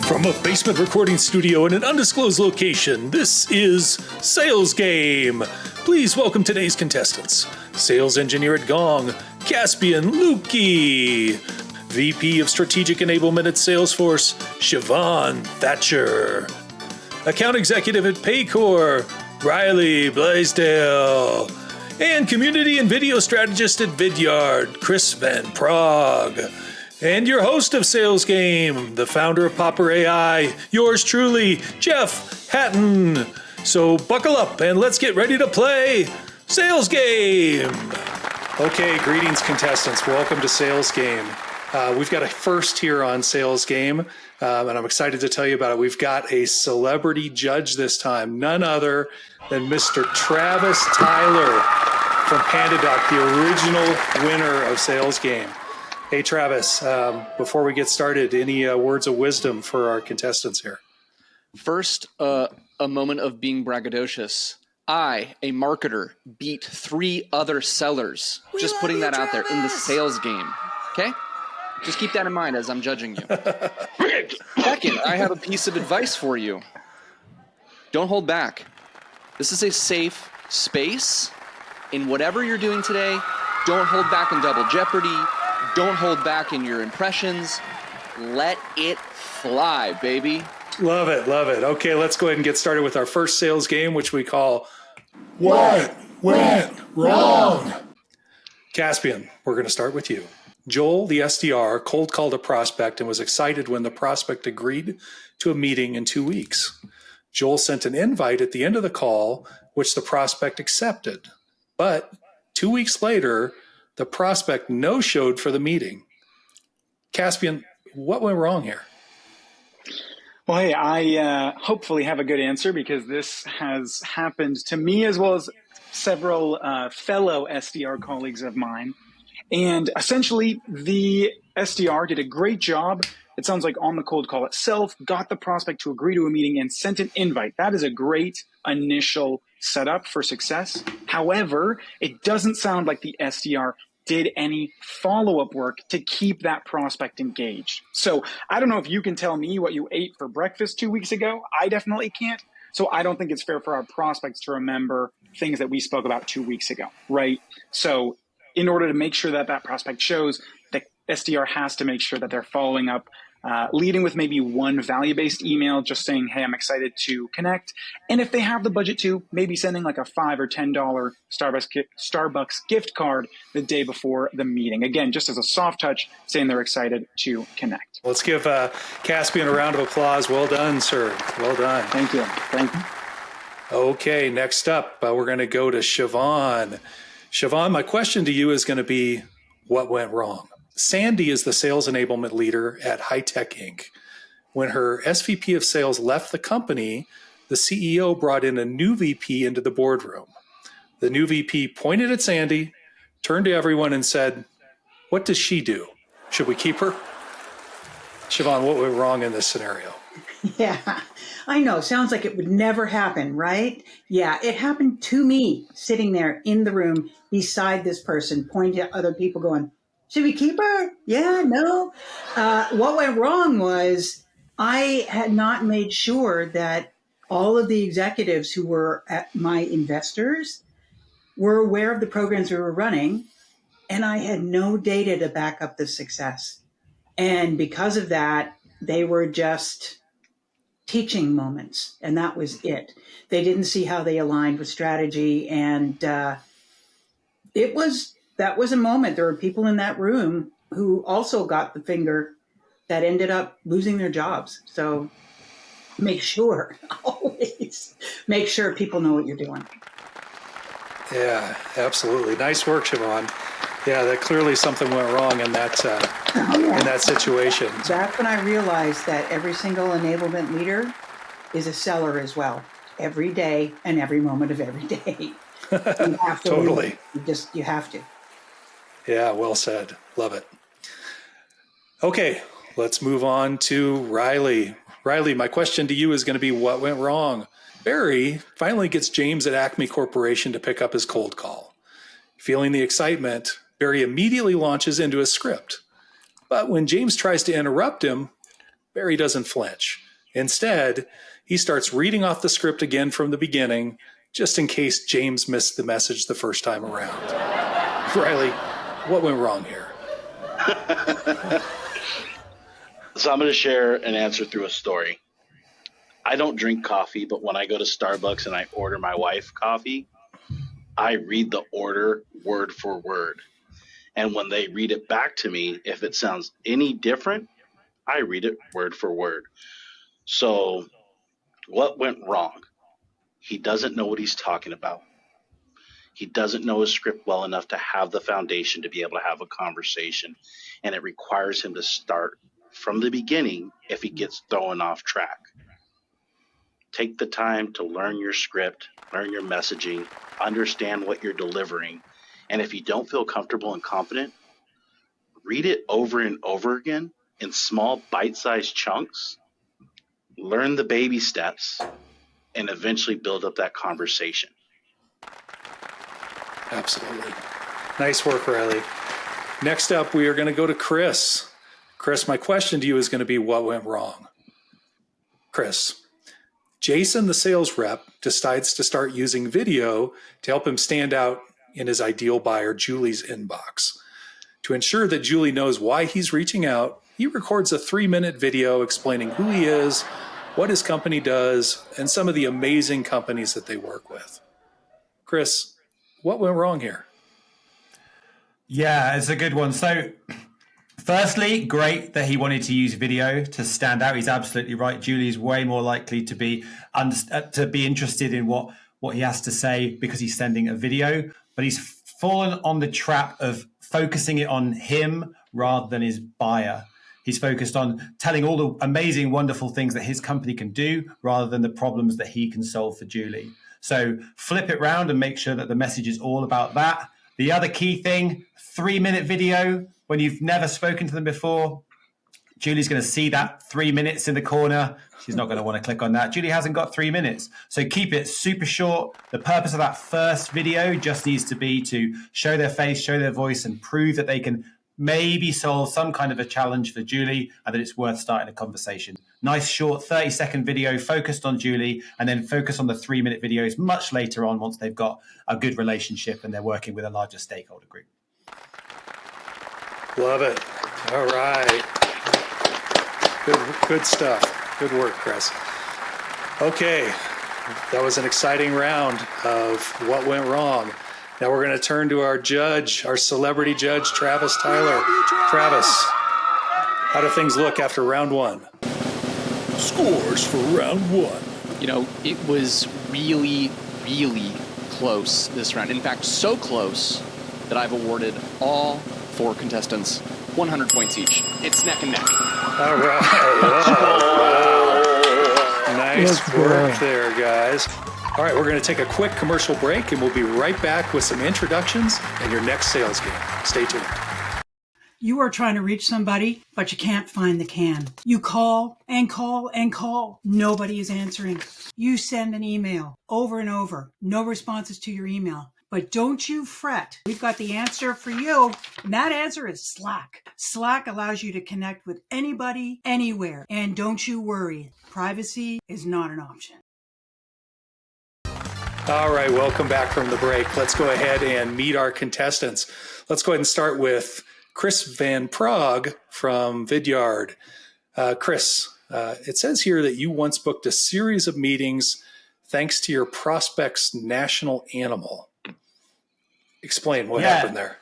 From a basement recording studio in an undisclosed location, this is Sales Game. Please welcome today's contestants. Sales Engineer at Gong, Caspian, Lewke. VP of Strategic Enablement at Salesforce, Sheevaun, Thatcher. Account Executive at Paycor, Riley, Blaisdell. And Community and Video Strategist at Vidyard, Chris van Praag. And your host of Sales Game, the founder of Popr.ai, yours truly, Jeff Hatton. So buckle up and let's get ready to play Sales Game. Okay, greetings contestants. Welcome to Sales Game. We've got a first here on Sales Game, and I'm excited to tell you about it. We've got a celebrity judge this time, none other than Mr. Travis Tyler from PandaDoc, the original winner of Sales Game. Hey, Travis, before we get started, any words of wisdom for our contestants here? First, a moment of being braggadocious. I, a marketer, beat 3 other sellers. Just putting that out there in the sales game. Okay? Just keep that in mind as I'm judging you. Second, I have a piece of advice for you. Don't hold back. This is a safe space. In whatever you're doing today, don't hold back in Double Jeopardy. Don't hold back in your impressions. Let it fly, baby. Love it, love it. Okay, let's go ahead and get started with our first sales game, which we call What Went Wrong? Caspian, we're going to start with you. Joel, the SDR, cold called a prospect and was excited when the prospect agreed to a meeting in 2 weeks. Joel sent an invite at the end of the call, which the prospect accepted. But 2 weeks later, the prospect no-showed for the meeting. Caspian, what went wrong here? Well, hey, I hopefully have a good answer because this has happened to me as well as several fellow SDR colleagues of mine. And essentially, the SDR did a great job. It sounds like on the cold call itself, got the prospect to agree to a meeting and sent an invite. That is a great initial setup for success. However, it doesn't sound like the SDR did any follow-up work to keep that prospect engaged. So I don't know if you can tell me what you ate for breakfast 2 weeks ago. I definitely can't. So I don't think it's fair for our prospects to remember things that we spoke about 2 weeks ago, right? So in order to make sure that that prospect shows, the SDR has to make sure that they're following up, leading with maybe one value-based email, just saying, hey, I'm excited to connect. And if they have the budget to, maybe sending like a $5 or $10 Starbucks gift card the day before the meeting. Again, just as a soft touch, saying they're excited to connect. Let's give Caspian a round of applause. Well done, sir. Well done. Thank you. Thank you. Okay, next up, we're going to go to Sheevaun. Sheevaun, my question to you is going to be, what went wrong? Sandy is the sales enablement leader at High Tech Inc. When her SVP of sales left the company, the CEO brought in a new VP into the boardroom. The new VP pointed at Sandy, turned to everyone and said, what does she do? Should we keep her? Sheevaun, what went wrong in this scenario? Yeah, I know. Sounds like it would never happen, right? Yeah, it happened to me sitting there in the room beside this person, pointing at other people going, should we keep her? Yeah, no. What went wrong was I had not made sure that all of the executives who were at my investors were aware of the programs we were running, and I had no data to back up the success. And because of that, they were just teaching moments, and that was it. They didn't see how they aligned with strategy, and that was a moment. There were people in that room who also got the finger that ended up losing their jobs. So make sure, always make sure people know what you're doing. Yeah, absolutely. Nice work, Sheevaun. Yeah, that clearly something went wrong in that in that situation. That's when I realized that every single enablement leader is a seller as well, every day and every moment of every day. You have to Totally. You have to. Yeah, well said. Love it. Okay, let's move on to Riley. Riley, my question to you is going to be, what went wrong? Barry finally gets James at Acme Corporation to pick up his cold call. Feeling the excitement, Barry immediately launches into a script. But when James tries to interrupt him, Barry doesn't flinch. Instead, he starts reading off the script again from the beginning, just in case James missed the message the first time around. Riley, what went wrong here? So I'm going to share an answer through a story. I don't drink coffee, but when I go to Starbucks and I order my wife coffee, I read the order word for word. And when they read it back to me, if it sounds any different, I read it word for word. So what went wrong? He doesn't know what he's talking about. He doesn't know his script well enough to have the foundation to be able to have a conversation. And it requires him to start from the beginning if he gets thrown off track. Take the time to learn your script, learn your messaging, understand what you're delivering. And if you don't feel comfortable and confident, read it over and over again in small bite-sized chunks, learn the baby steps, and eventually build up that conversation. Absolutely. Nice work, Riley. Next up, we are going to go to Chris. Chris, my question to you is going to be, what went wrong? Chris, Jason, the sales rep, decides to start using video to help him stand out in his ideal buyer, Julie's inbox. To ensure that Julie knows why he's reaching out, he records a 3-minute video explaining who he is, what his company does, and some of the amazing companies that they work with. Chris, what went wrong here? Yeah, it's a good one. So, firstly, great that he wanted to use video to stand out. He's absolutely right. Julie's way more likely to be interested in what he has to say because he's sending a video. But he's fallen on the trap of focusing it on him rather than his buyer. He's focused on telling all the amazing, wonderful things that his company can do rather than the problems that he can solve for Julie. So flip it round and make sure that the message is all about that. The other key thing, 3-minute video when you've never spoken to them before. Julie's going to see that 3 minutes in the corner. She's not going to want to click on that. Julie hasn't got 3 minutes. So keep it super short. The purpose of that first video just needs to be to show their face, show their voice, and prove that they can maybe solve some kind of a challenge for Julie and that it's worth starting a conversation. Nice short 30-second video focused on Julie, and then focus on the 3-minute videos much later on once they've got a good relationship and they're working with a larger stakeholder group. Love it. All right. Good stuff. Good work, Chris. Okay, that was an exciting round of what went wrong. Now we're going to turn to our judge, our celebrity judge, Travis Tyler. Travis, how do things look after round one? Scores for round one. You know, it was really, really close this round. In fact, so close that I've awarded all 4 contestants 100 points each. It's neck and neck. All right. Wow. Nice work there, guys. All right, we're going to take a quick commercial break, and we'll be right back with some introductions and your next sales game. Stay tuned. You are trying to reach somebody, but you can't find the can. You call and call and call. Nobody is answering. You send an email over and over. No responses to your email. But don't you fret. We've got the answer for you, and that answer is Slack. Slack allows you to connect with anybody, anywhere. And don't you worry, privacy is not an option. All right, welcome back from the break. Let's go ahead and meet our contestants. Let's go ahead and start with Chris Van Praag from Vidyard. Chris, it says here that you once booked a series of meetings thanks to your prospect's national animal. Explain what happened there.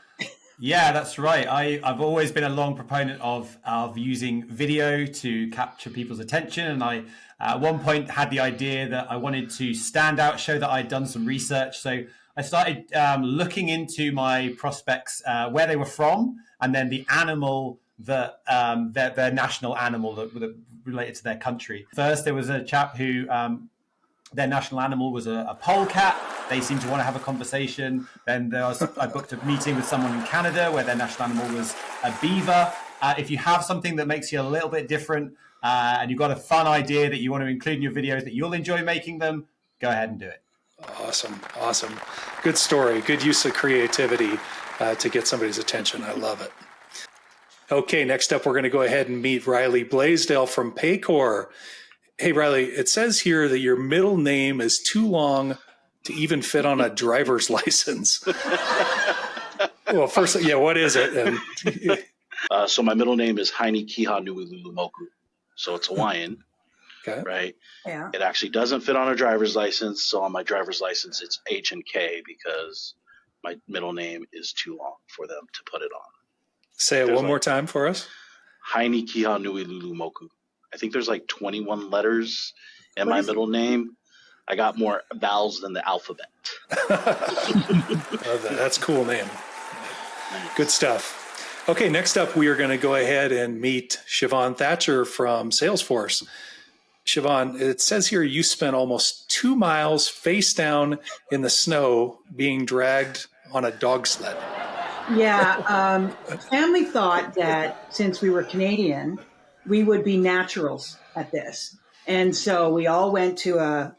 Yeah, that's right. I've always been a long proponent of using video to capture people's attention. And I, at one point, had the idea that I wanted to stand out, show that I'd done some research. So I started looking into my prospects, where they were from, and then the animal that their national animal that related to their country. First, there was a chap who their national animal was a polecat. They seemed to want to have a conversation. Then I booked a meeting with someone in Canada where their national animal was a beaver. If you have something that makes you a little bit different and you've got a fun idea that you want to include in your videos that you'll enjoy making them, go ahead and do it. Awesome. Good story. Good use of creativity to get somebody's attention. I love it. Okay, next up, we're going to go ahead and meet Riley Blaisdell from Paycor. Hey, Riley, it says here that your middle name is too long to even fit on a driver's license. Well, first, what is it? And So my middle name is Haini Kiha Nui Lulumoku. So it's Hawaiian, okay. right? Yeah. It actually doesn't fit on a driver's license. So on my driver's license, it's H and K because my middle name is too long for them to put it on. Say it one more time for us. Haini Kiha Nui Lulumoku. I think there's like 21 letters in my middle name. I got more vowels than the alphabet. That's a cool name. Good stuff. Okay, next up, we are going to go ahead and meet Sheevaun Thatcher from Salesforce. Sheevaun, it says here you spent almost 2 miles face down in the snow being dragged on a dog sled. Yeah, family thought that since we were Canadian, we would be naturals at this. And so we all went to a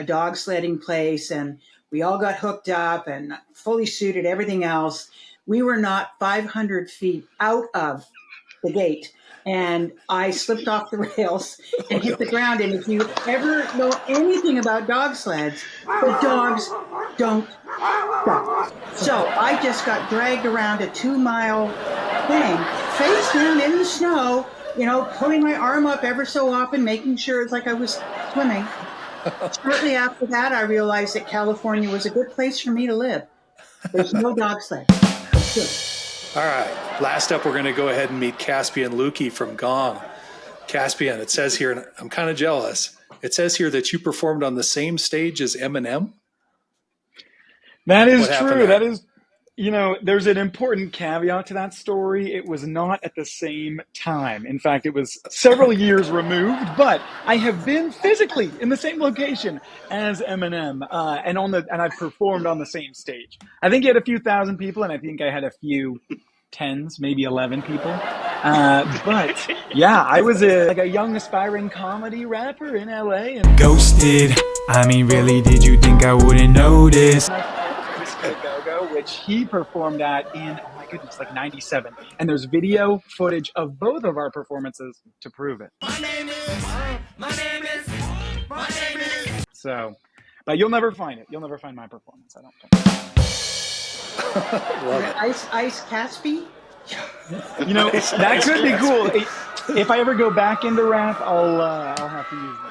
dog sledding place, and we all got hooked up and fully suited, everything else. We were not 500 feet out of the gate, and I slipped off the rails and hit the ground. And if you ever know anything about dog sleds, the dogs don't stop. So I just got dragged around a 2-mile thing, face down in the snow, pulling my arm up ever so often, making sure it's like I was swimming. Shortly after that, I realized that California was a good place for me to live. There's no dog sled. It's good. All right. Last up, we're going to go ahead and meet Caspian Lewke from Gong. Caspian, it says here, and I'm kind of jealous, it says here that you performed on the same stage as Eminem. That is true. That is, there's an important caveat to that story. It was not at the same time. In fact, it was several years removed, but I have been physically in the same location as Eminem, and I've performed on the same stage. I think he had a few thousand people, and I think I had a few tens, maybe 11 people. But yeah, I was a young aspiring comedy rapper in LA. And Ghosted. I mean, really, did you think I wouldn't notice? Which he performed at in, oh my goodness, like 97. And there's video footage of both of our performances to prove it. My name is. So, but you'll never find it. You'll never find my performance, I don't think. Love it. Ice Caspian? That could be cool. If I ever go back into rap, I'll have to use that.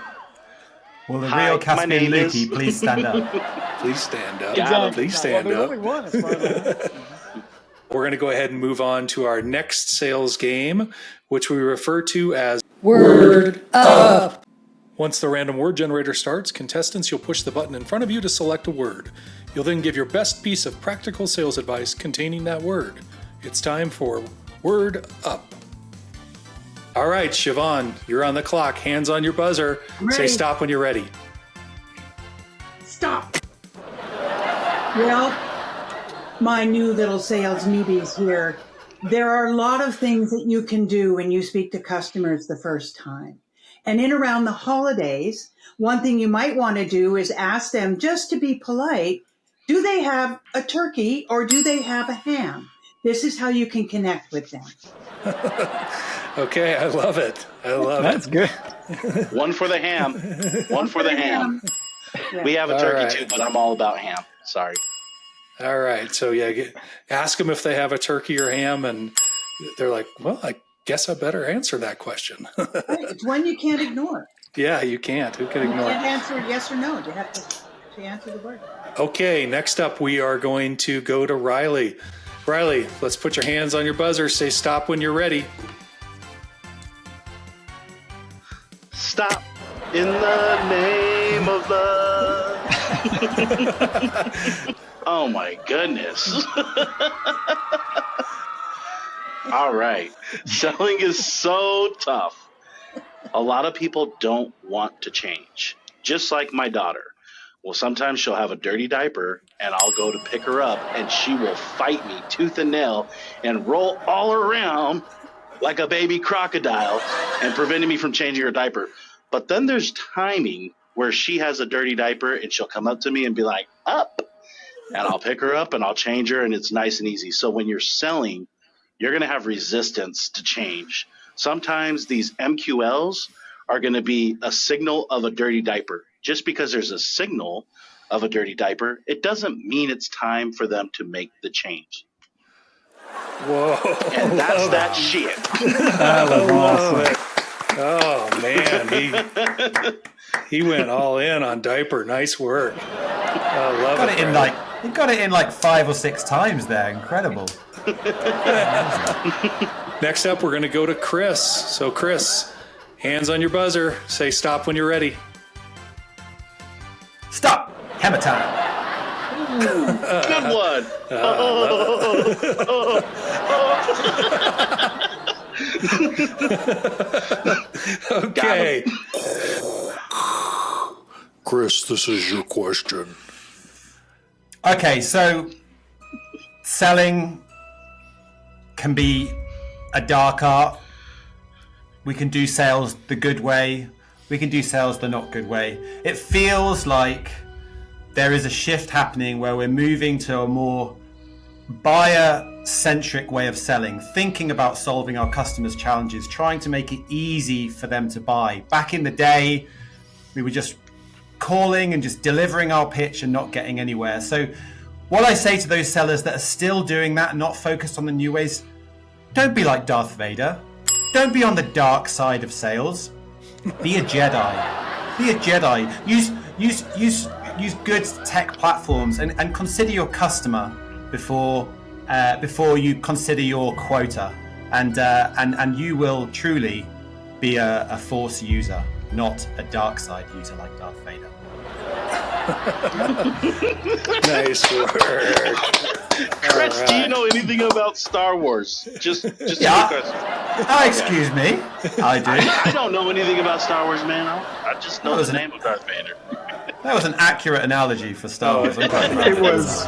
Well, the real Caspian Lewke, please stand up. Please stand up. Exactly. Please stand There's up. only one as far as I know. We're going to go ahead and move on to our next sales game, which we refer to as Word Up. Once the random word generator starts, contestants, you'll push the button in front of you to select a word. You'll then give your best piece of practical sales advice containing that word. It's time for Word Up. All right, Sheevaun, you're on the clock. Hands on your buzzer. Say stop when you're ready. Stop. Well, my new little sales newbies here, there are a lot of things that you can do when you speak to customers the first time. And in around the holidays, one thing you might want to do is ask them, just to be polite, do they have a turkey or do they have a ham? This is how you can connect with them. Okay, I love it. That's good. One for the ham. One for the ham. Yeah. We have a turkey too, but I'm all about ham. Sorry. All right. So, ask them if they have a turkey or ham, and they're like, well, I guess I better answer that question. Right, it's one you can't ignore. Yeah, you can't. Who can You ignore can't it? answer yes or no. You have to answer the word. Okay, next up, we are going to go to Riley. Riley, let's put your hands on your buzzer. Say stop when you're ready. Stop in the name of love. Oh my goodness. All right. Selling is so tough. A lot of people don't want to change. Just like my daughter. Well, sometimes she'll have a dirty diaper and I'll go to pick her up and she will fight me tooth and nail and roll all around like a baby crocodile and preventing me from changing her diaper. But then there's timing where she has a dirty diaper and she'll come up to me and be like, up. And I'll pick her up and I'll change her and it's nice and easy. So when you're selling, you're going to have resistance to change. Sometimes these MQLs are going to be a signal of a dirty diaper. Just because there's a signal of a dirty diaper, it doesn't mean it's time for them to make the change. Whoa. And that's that shit. I love it. Oh, man. He went all in on diaper. Nice work. I love it. You got it in like 5 or 6 times there. Incredible. Next up, we're going to go to Chris. So, Chris, hands on your buzzer. Say stop when you're ready. Stop. Hammer time. Good one. Okay. Chris, this is your question. Okay, so selling can be a dark art. We can do sales the good way. We can do sales the not good way. It feels like there is a shift happening where we're moving to a more buyer-centric way of selling, thinking about solving our customers' challenges, trying to make it easy for them to buy. Back in the day, we were just calling and just delivering our pitch and not getting anywhere. So what I say to those sellers that are still doing that, not focused on the new ways, don't be like Darth Vader. Don't be on the dark side of sales. Be a Jedi. Be a Jedi. Use good tech platforms and consider your customer before you consider your quota, and you will truly be a Force user, not a dark side user like Darth Vader. Nice work. Chris, All right. do you know anything about Star Wars? Just Yeah. a question. Excuse me. I do. I don't know anything about Star Wars, man. I just know the name of Darth Vader. That was an accurate analogy for Star Wars. I'm quite proud It of was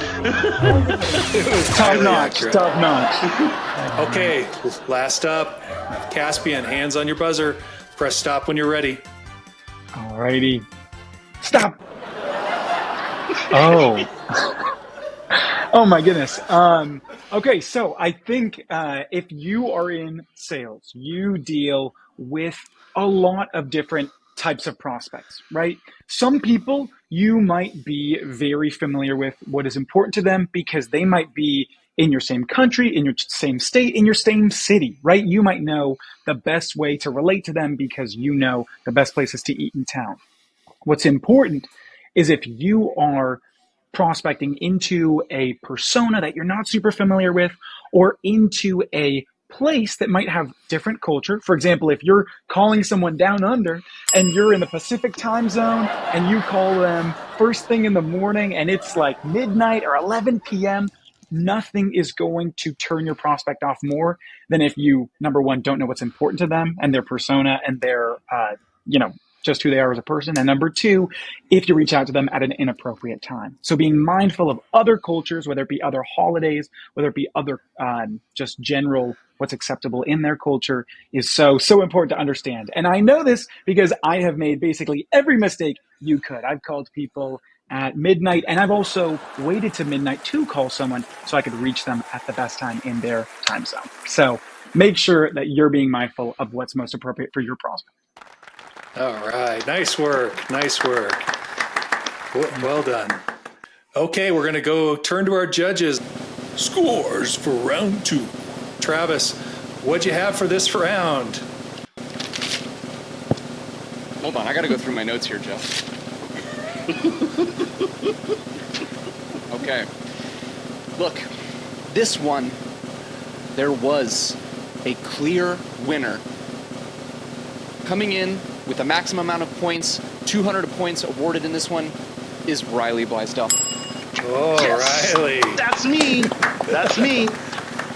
top highly notch. accurate. Top notch. Okay, last up, Caspian, hands on your buzzer. Press stop when you're ready. Alrighty. Stop. Oh. Oh my goodness. Okay, so I think if you are in sales, you deal with a lot of different types of prospects, right? Some people you might be very familiar with what is important to them because they might be in your same country, in your same state, in your same city, right? You might know the best way to relate to them because you know the best places to eat in town. What's important is if you are prospecting into a persona that you're not super familiar with or into a place that might have different culture. For example, if you're calling someone down under and you're in the Pacific time zone and you call them first thing in the morning and it's like midnight or 11 p.m., nothing is going to turn your prospect off more than if you, number one, don't know what's important to them and their persona and their, just who they are as a person. And number two, if you reach out to them at an inappropriate time. So being mindful of other cultures, whether it be other holidays, whether it be other just general what's acceptable in their culture is so important to understand. And I know this because I have made basically every mistake you could. I've called people at midnight, and I've also waited to midnight to call someone so I could reach them at the best time in their time zone. So make sure that you're being mindful of what's most appropriate for your prospect. All right. Nice work. Nice work. Well done. Okay, we're going to go turn to our judges. Scores for round 2. Travis, what'd you have for this round? Hold on, I gotta go through my notes here, Jeff. Okay. Look, this one, there was a clear winner. Coming in with the maximum amount of points, 200 points awarded in this one, is Riley Blaisdell. Oh, yes. Riley. That's me. That's me.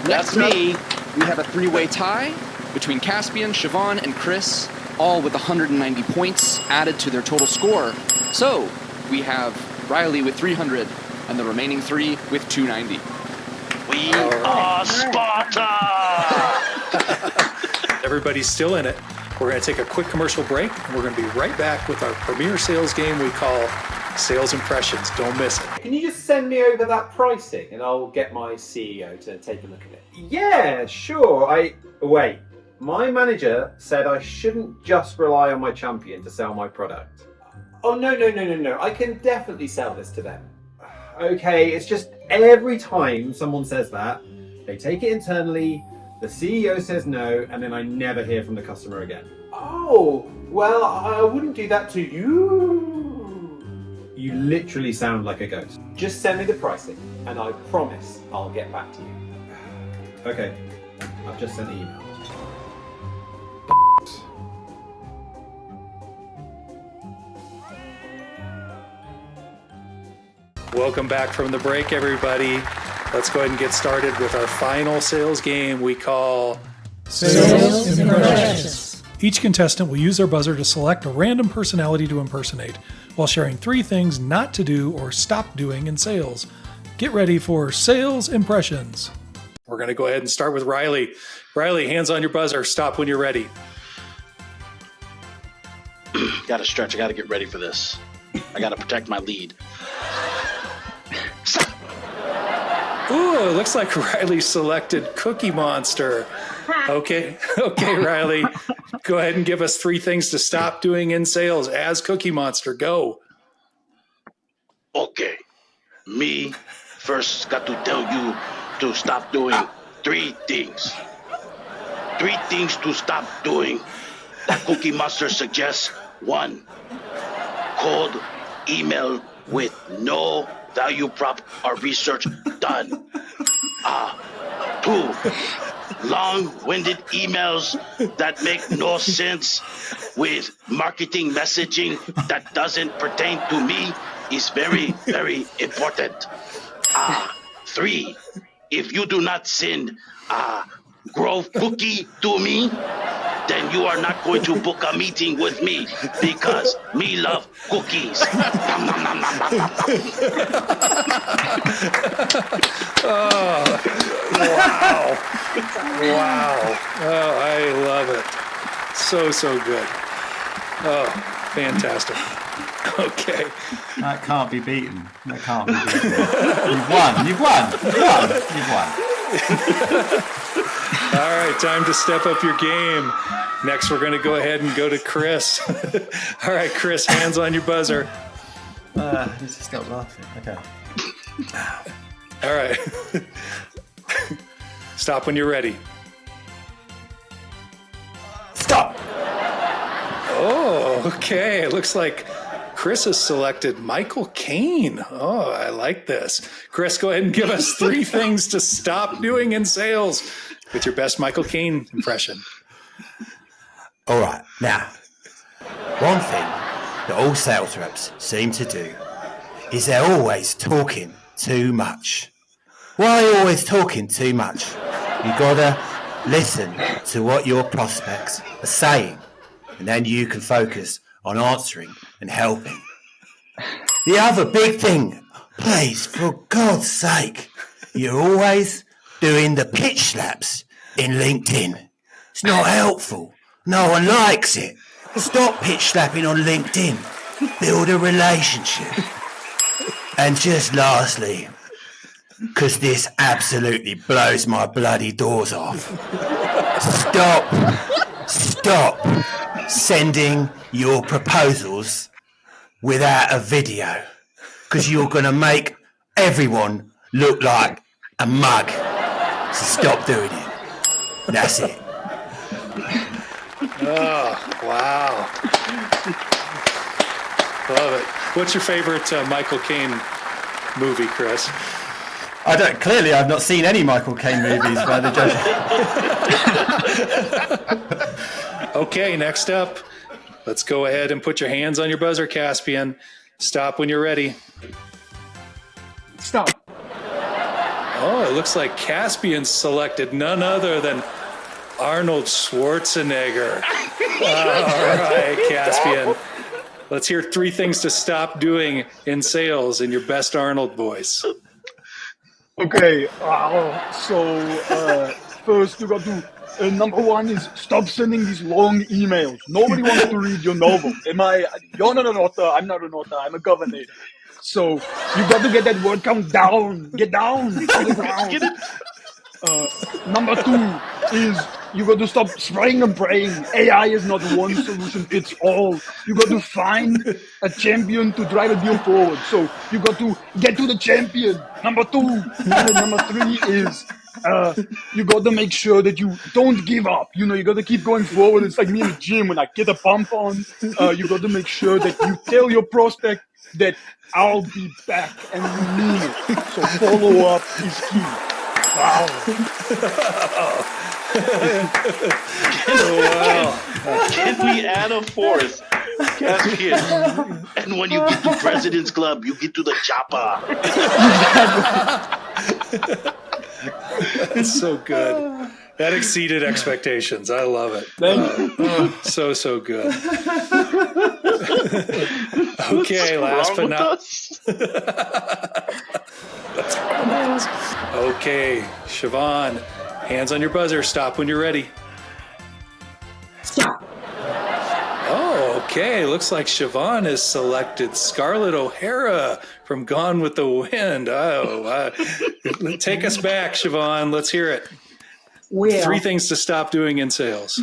That's me. We have a 3-way tie between Caspian, Sheevaun, and Chris, all with 190 points added to their total score. So we have Riley with 300 and the remaining 3 with 290. We are Sparta! Everybody's still in it. We're going to take a quick commercial break, and we're going to be right back with our premier sales game we call Sales impressions. Don't miss it. Can you just send me over that pricing and I'll get my CEO to take a look at it? Yeah, sure. Wait. My manager said I shouldn't just rely on my champion to sell my product. Oh, no. I can definitely sell this to them. Okay, it's just every time someone says that, they take it internally, the CEO says no, and then I never hear from the customer again. Oh, well, I wouldn't do that to you. You literally sound like a ghost. Just send me the pricing, and I promise I'll get back to you. Okay, I've just sent the email. Welcome back from the break, everybody. Let's go ahead and get started with our final sales game we call Sales Impressions. Each contestant will use their buzzer to select a random personality to impersonate while sharing 3 things not to do or stop doing in sales. Get ready for Sales Impressions. We're going to go ahead and start with Riley. Riley, hands on your buzzer. Stop when you're ready. Got to stretch. I got to get ready for this. I got to protect my lead. Ooh, it looks like Riley selected Cookie Monster. Okay, Riley. Go ahead and give us 3 things to stop doing in sales as Cookie Monster. Go. Okay. Me first got to tell you to stop doing 3 things. 3 things to stop doing that Cookie Monster suggests. 1, cold email with no value prop or research done. 2, long-winded emails that make no sense with marketing messaging that doesn't pertain to me is very, very important. 3, if you do not send a Grove cookie to me, then you are not going to book a meeting with me because me love cookies. Oh, wow. Oh, I love it. So good. Oh, fantastic. Okay. That can't be beaten. You've won. All right, time to step up your game. Next, we're going to go ahead and go to Chris. All right, Chris, hands on your buzzer. Just stop laughing. Okay. All right. Stop when you're ready. Stop! Oh, okay. It looks like Chris has selected Michael Caine. Oh, I like this. Chris, go ahead and give us 3 things to stop doing in sales with your best Michael Caine impression. All right, now, one thing that all sales reps seem to do is they're always talking too much. Why are you always talking too much? You gotta listen to what your prospects are saying, and then you can focus on answering and helping. The other big thing, please, for God's sake, you're always doing the pitch slaps in LinkedIn. It's not helpful. No one likes it. Stop pitch slapping on LinkedIn. Build a relationship. And just lastly, because this absolutely blows my bloody doors off, stop sending your proposals without a video, because you're going to make everyone look like a mug. So stop doing it. That's it. Oh, wow. Love it. What's your favorite Michael Caine movie, Chris? Clearly I've not seen any Michael Caine movies by the judge. Okay, next up, let's go ahead and put your hands on your buzzer, Caspian. Stop when you're ready. Stop. Oh, it looks like Caspian selected none other than Arnold Schwarzenegger. All right, Caspian. Let's hear 3 things to stop doing in sales in your best Arnold voice. Okay, so first you got to Number one is stop sending these long emails. Nobody wants to read your novel. You're not an author. I'm not an author. I'm a governor. So you got to get that word count down. Get down to the ground. Get it? Number two is you got to stop spraying and praying. AI is not one solution fits all. You got to find a champion to drive a deal forward. So you got to get to the champion. Number two. And then number three is you got to make sure that you don't give up. You know, you got to keep going forward. It's like me in the gym when I get a pump on. You got to make sure that you tell your prospect that I'll be back and you mean it. So follow up is key. Wow. Can we add a fourth? Caspian. And when you get to President's Club, you get to the chopper. It's so good. That exceeded expectations. I love it. So good. Okay, last but not. Okay, Sheevaun, hands on your buzzer. Stop when you're ready. Stop. Oh, okay. Looks like Sheevaun has selected Scarlett O'Hara from Gone with the Wind. Take us back, Sheevaun. Let's hear it. Well, 3 things to stop doing in sales.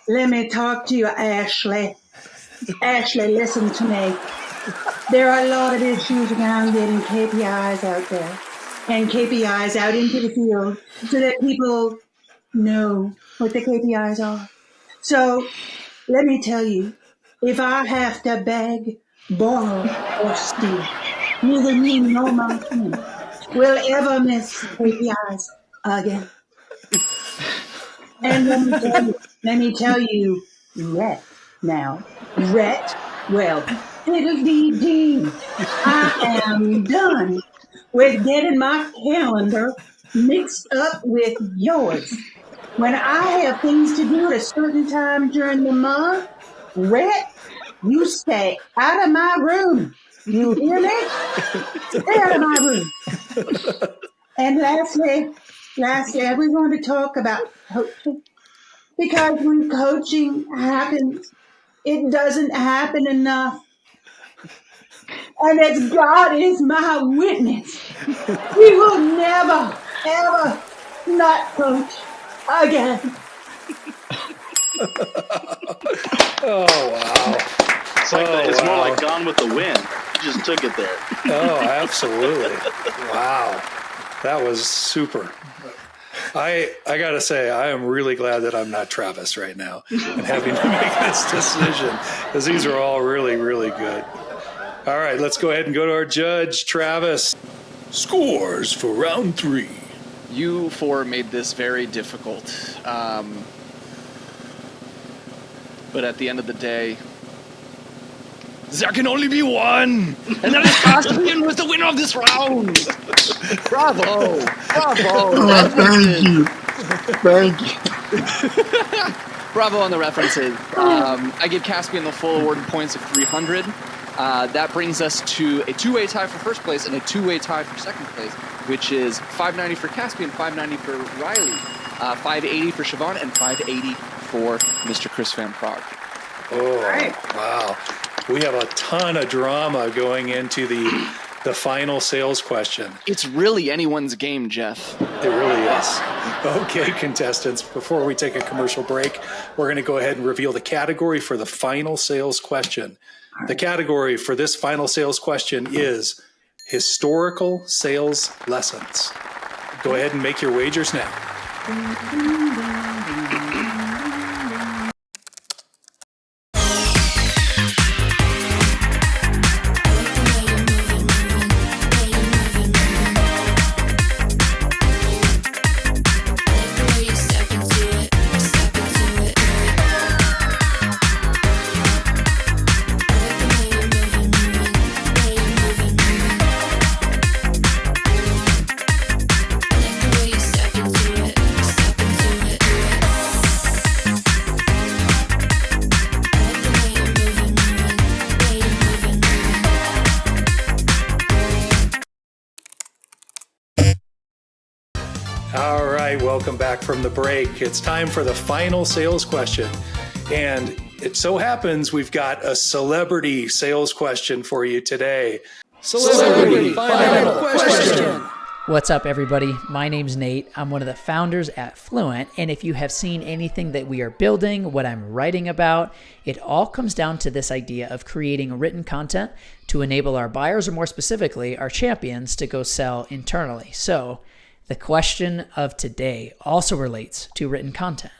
let me talk to you, Ashley. Ashley, listen to me. There are a lot of issues around getting KPIs out there and KPIs out into the field so that people know what the KPIs are. So let me tell you, if I have to beg, borrow, or steal, neither me nor my team will ever miss KPIs again. And let me tell you, Rhett now. Rhett, well, it'll be dean. I am done with getting my calendar mixed up with yours. When I have things to do at a certain time during the month, Rhett, you stay out of my room. You hear me? Stay out of my room. And lastly, we're going to talk about coaching. Because when coaching happens, it doesn't happen enough. And as God is my witness, we will never, ever not coach again. Oh, wow. It's more like Gone with the Wind. You just took it there. Oh, absolutely. Wow. That was super. I got to say, I am really glad that I'm not Travis right now and having to make this decision because these are all really, really good. All right, let's go ahead and go to our judge, Travis. Scores for round 3. You 4 made this very difficult. But at the end of the day, there can only be one, and that is Caspian was the winner of this round. Bravo! Bravo! Thank you. Bravo on the references. I give Caspian the full awarded points of 300. That brings us to a 2-way tie for first place and a 2-way tie for second place, which is 590 for Caspian, 590 for Riley, 580 for Sheevaun, and 580 for Mr. Chris Van Praag. Oh, wow. We have a ton of drama going into the final sales question. It's really anyone's game, Jeff. It really is. Okay, contestants, before we take a commercial break, we're going to go ahead and reveal the category for the final sales question. The category for this final sales question is historical sales lessons. Go ahead and make your wagers now. right, welcome back from the break. It's time for the final sales question. And it so happens we've got a celebrity sales question for you today. Celebrity final question. What's up, everybody? My name's Nate. I'm one of the founders at Fluent, and if you have seen anything that we are building, what I'm writing about, it all comes down to this idea of creating written content to enable our buyers, or more specifically, our champions, to go sell internally. So the question of today also relates to written content.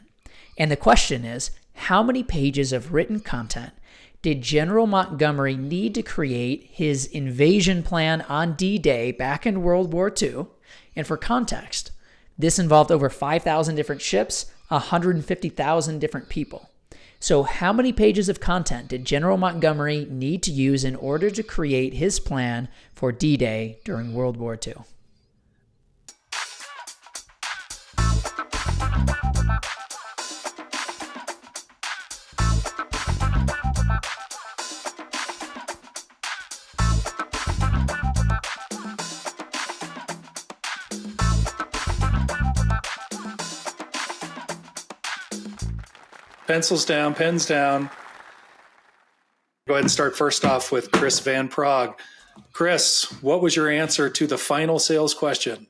And the question is, how many pages of written content did General Montgomery need to create his invasion plan on D-Day back in World War II? And for context, this involved over 5,000 different ships, 150,000 different people. So how many pages of content did General Montgomery need to use in order to create his plan for D-Day during World War II? Pencils down, pens down. Go ahead and start first off with Chris Van Praag. Chris, what was your answer to the final sales question?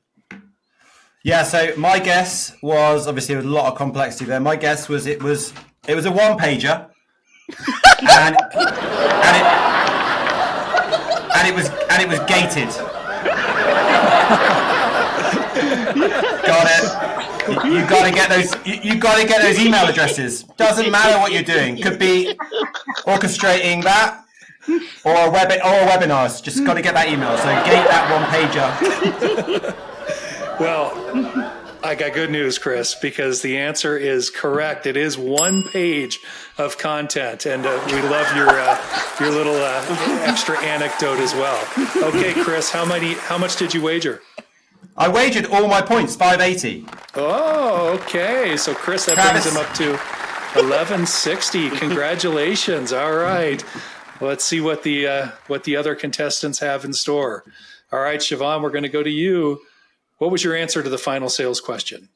Yeah, so my guess was, obviously there was a lot of complexity there. My guess was it was a one-pager, and it was gated. Got it. You got to get those. You got to get those email addresses. Doesn't matter what you're doing. Could be orchestrating that, or a webinar. Just got to get that email. So gate that one pager. Well, I got good news, Chris, because the answer is correct. It is one page of content, and we love your little extra anecdote as well. Okay, Chris, how much did you wager? I wagered all my points, 580. Oh, okay. So Chris, that brings him up to 1160. Congratulations. All right. Let's see what the other contestants have in store. All right, Sheevaun, we're going to go to you. What was your answer to the final sales question?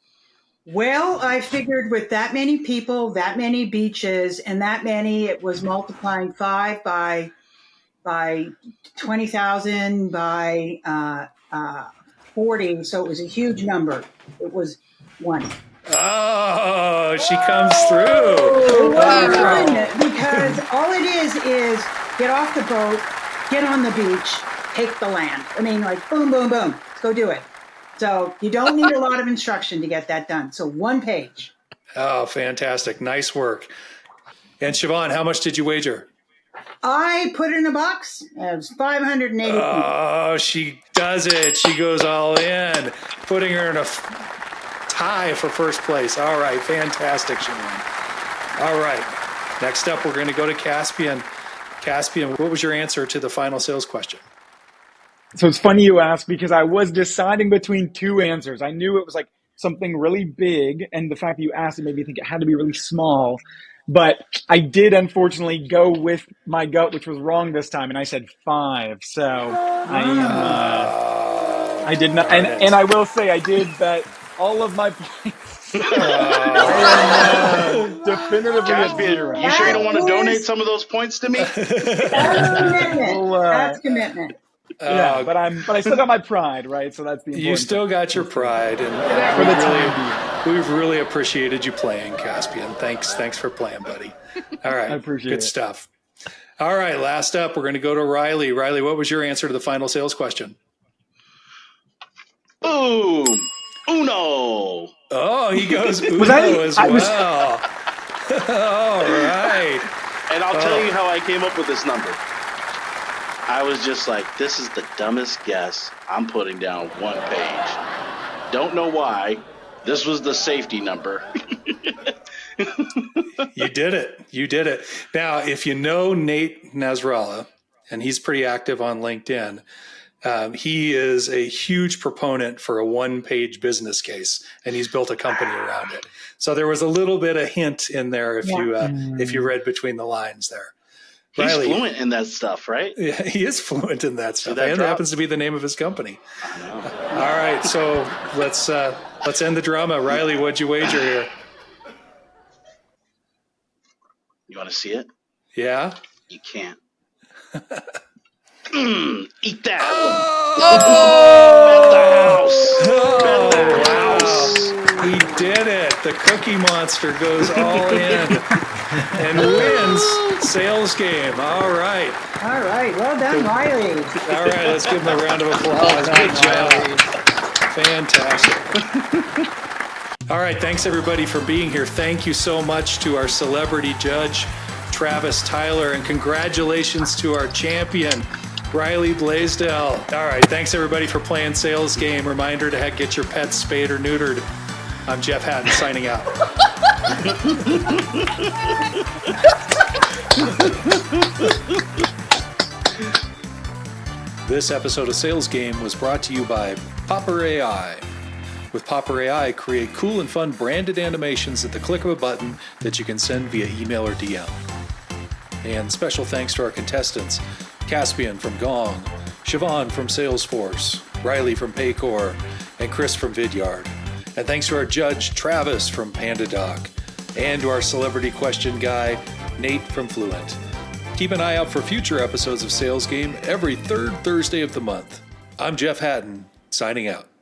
Well, I figured with that many people, that many beaches, and that many, it was multiplying 5 by 20,000 by 40, so it was a huge number. It was 1. Oh, she comes through. Because all it is get off the boat, get on the beach, take the land. I mean, like boom, boom, boom. Let's go do it. So you don't need a lot of instruction to get that done. So 1 page. Oh, fantastic. Nice work. And Sheevaun, how much did you wager? I put it in a box. It was 580. Oh, she does it. She goes all in, putting her in a tie for first place. All right. Fantastic, Sheevaun. All right. Next up, we're going to go to Caspian. Caspian, what was your answer to the final sales question? So it's funny you asked, because I was deciding between 2 answers. I knew it was like something really big, and the fact that you asked it made me think it had to be really small. But I did unfortunately go with my gut, which was wrong this time, and I said 5. So I did not, and I will say I did bet all of my points. Definitively Caspian, you sure you don't want to donate some of those points to me? That's commitment. That's commitment. Yeah, but I still got my pride, right? So that's the important You still got your pride, and we've really appreciated you playing, Caspian. Thanks for playing, buddy. All right, I appreciate good it. stuff. All right, last up, we're going to go to Riley. Riley, what was your answer to the final sales question? Boom! Uno! Oh, he goes Uno as well. All right. And I'll tell you how I came up with this number. I was just like, this is the dumbest guess. I'm putting down 1 page. Don't know why. This was the safety number. You did it. You did it. Now, if you know Nate Nasrallah, and he's pretty active on LinkedIn, he is a huge proponent for a 1-page business case, and he's built a company around it. So there was a little bit of hint in there if you read between the lines there. He's Riley. fluent in that stuff, right? Yeah, he is fluent in that stuff. that And drop? that happens to be the name of his company. I know. All right, so let's end the drama. Riley, what'd you wager here? You want to see it? Yeah? You can't. Eat that. Bet the house. He did it. The Cookie Monster goes all in and wins Sales Game. All right. All right. Well done, Riley. All right, let's give him a round of applause. Good job. Fantastic. All right, thanks everybody for being here. Thank you so much to our celebrity judge, Travis Tyler, and congratulations to our champion, Riley Blaisdell. All right, thanks everybody for playing Sales Game. Reminder to get your pets spayed or neutered. I'm Jeff Hatton signing out. This episode of Sales Game was brought to you by Popr.ai. With Popr.ai, create cool and fun branded animations at the click of a button that you can send via email or DM. And special thanks to our contestants, Caspian from Gong, Sheevaun from Salesforce, Riley from Paycor, and Chris from Vidyard. And thanks to our judge, Travis from PandaDoc, and to our celebrity question guy, Nate from Fluent. Keep an eye out for future episodes of Sales Game every third Thursday of the month. I'm Jeff Hatton, signing out.